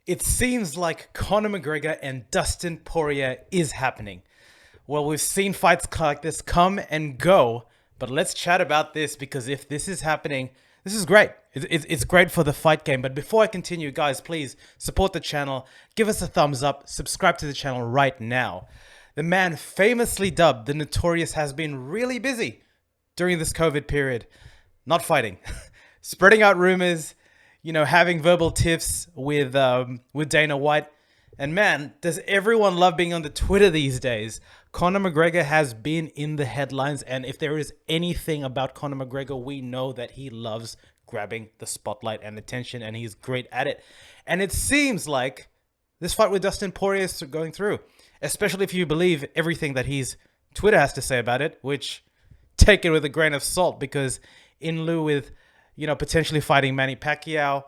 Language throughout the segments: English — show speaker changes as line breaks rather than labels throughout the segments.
It seems like Conor McGregor and Dustin Poirier is happening. Well, we've seen fights like this come and go, but let's chat about this because if this is happening, this is great. It's great for the fight game. But before I continue, guys, please support the channel, give us a thumbs up, subscribe to the channel right now. The man famously dubbed the Notorious has been really busy during this COVID period, not fighting, spreading out rumors, having verbal tiffs with Dana White. And man, does everyone love being on the Twitter these days? Conor McGregor has been in the headlines, and if there is anything about Conor McGregor, we know that he loves grabbing the spotlight and attention, and he's great at it. And it seems like this fight with Dustin Poirier is going through, especially if you believe everything that his Twitter has to say about it, which take it with a grain of salt, because in lieu with potentially fighting Manny Pacquiao,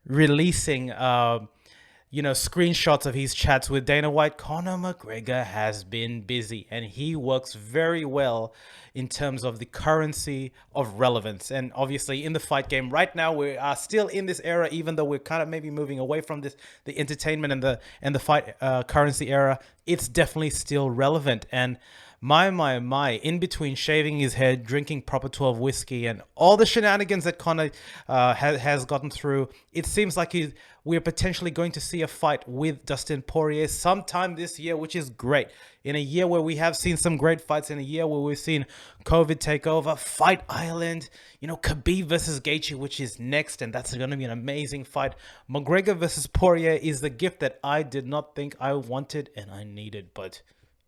releasing screenshots of his chats with Dana White, Conor McGregor has been busy, and he works very well in terms of the currency of relevance. And obviously in the fight game right now, we are still in this era, even though we're kind of maybe moving away from the entertainment and the fight currency era. It's definitely still relevant. And my, in between shaving his head, drinking proper 12 whiskey, and all the shenanigans that Conor has gotten through, it seems like we're potentially going to see a fight with Dustin Poirier sometime this year, which is great. In a year where we have seen some great fights, in a year where we've seen COVID take over, Fight Island, Khabib versus Gaethje, which is next, and that's going to be an amazing fight. McGregor versus Poirier is the gift that I did not think I wanted and I needed, but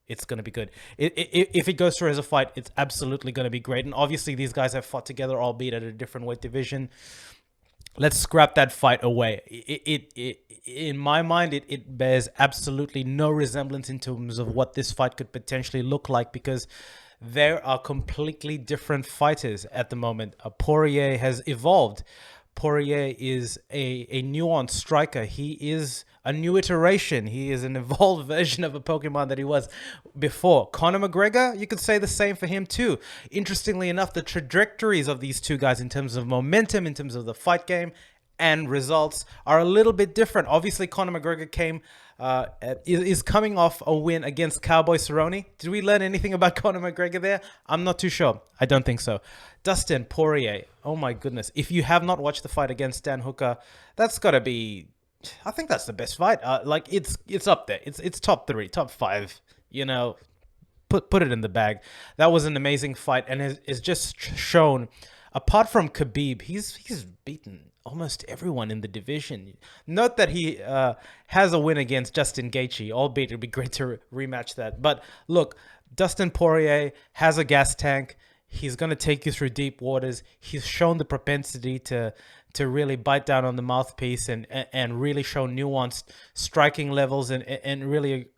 it's going to be good. If it goes through as a fight, it's absolutely going to be great. And obviously, these guys have fought together, albeit at a different weight division. Let's scrap that fight away. In my mind, it bears absolutely no resemblance in terms of what this fight could potentially look like, because there are completely different fighters at the moment. Poirier has evolved. Poirier is a nuanced striker. He is a new iteration. He is an evolved version of a Pokemon that he was before. Conor McGregor, you could say the same for him too. Interestingly enough, the trajectories of these two guys in terms of momentum, in terms of the fight game and results, are a little bit different. Obviously, Conor McGregor is coming off a win against Cowboy Cerrone. Did we learn anything about Conor McGregor there? I'm not too sure. I don't think so. Dustin Poirier, oh my goodness. If you have not watched the fight against Dan Hooker, that's got to be, I think that's the best fight. It's up there. It's top 3, top 5, put it in the bag. That was an amazing fight, and is just shown, apart from Khabib, he's beaten almost everyone in the division. Note that he has a win against Justin Gaethje, albeit it'd be great to rematch that. But look, Dustin Poirier has a gas tank. He's going to take you through deep waters. He's shown the propensity to really bite down on the mouthpiece and really show nuanced striking levels and really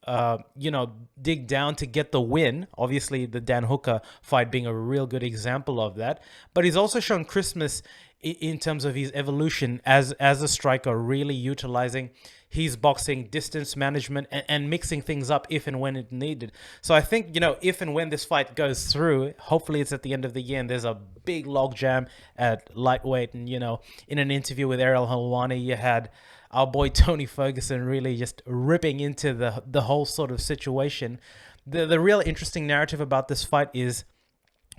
dig down to get the win. Obviously, the Dan Hooker fight being a real good example of that. But he's also shown Christmas in terms of his evolution as a striker, really utilizing his boxing, distance management, and mixing things up if and when it needed. So I think, if and when this fight goes through, hopefully it's at the end of the year and there's a big logjam at lightweight. And, in an interview with Ariel Helwani, you had our boy Tony Ferguson really just ripping into the whole sort of situation. The real interesting narrative about this fight is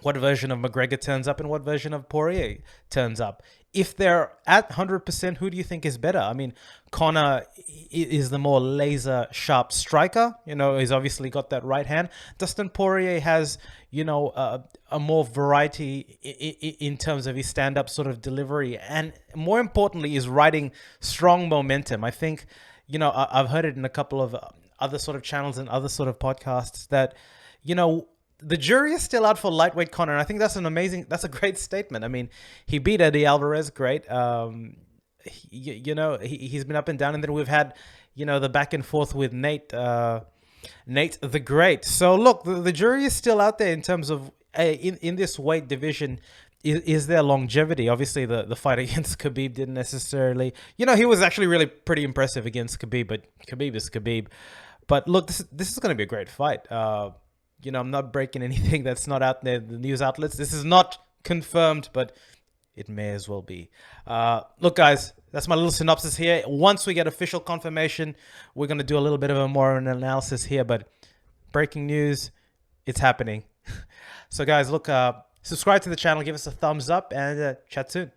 what version of McGregor turns up and what version of Poirier turns up. If they're at 100%, who do you think is better? I mean, Conor is the more laser sharp striker. He's obviously got that right hand. Dustin Poirier has, a more variety in terms of his stand-up sort of delivery. And more importantly, is riding strong momentum. I think, I've heard it in a couple of other sort of channels and other sort of podcasts that, the jury is still out for lightweight Conor, and I think that's a great statement. I mean, he beat Eddie Alvarez, great. He's been up and down, and then we've had, the back and forth with Nate the Great. So look, the jury is still out there in terms of in this weight division. Is there longevity? Obviously, the fight against Khabib didn't necessarily, he was actually really pretty impressive against Khabib, but Khabib is Khabib. But look, this is going to be a great fight. I'm not breaking anything that's not out there, the news outlets. This is not confirmed, but it may as well be. Look, guys, that's my little synopsis here. Once we get official confirmation, we're going to do a little bit of a more analysis here. But breaking news, it's happening. So, guys, look, subscribe to the channel, give us a thumbs up, and chat soon.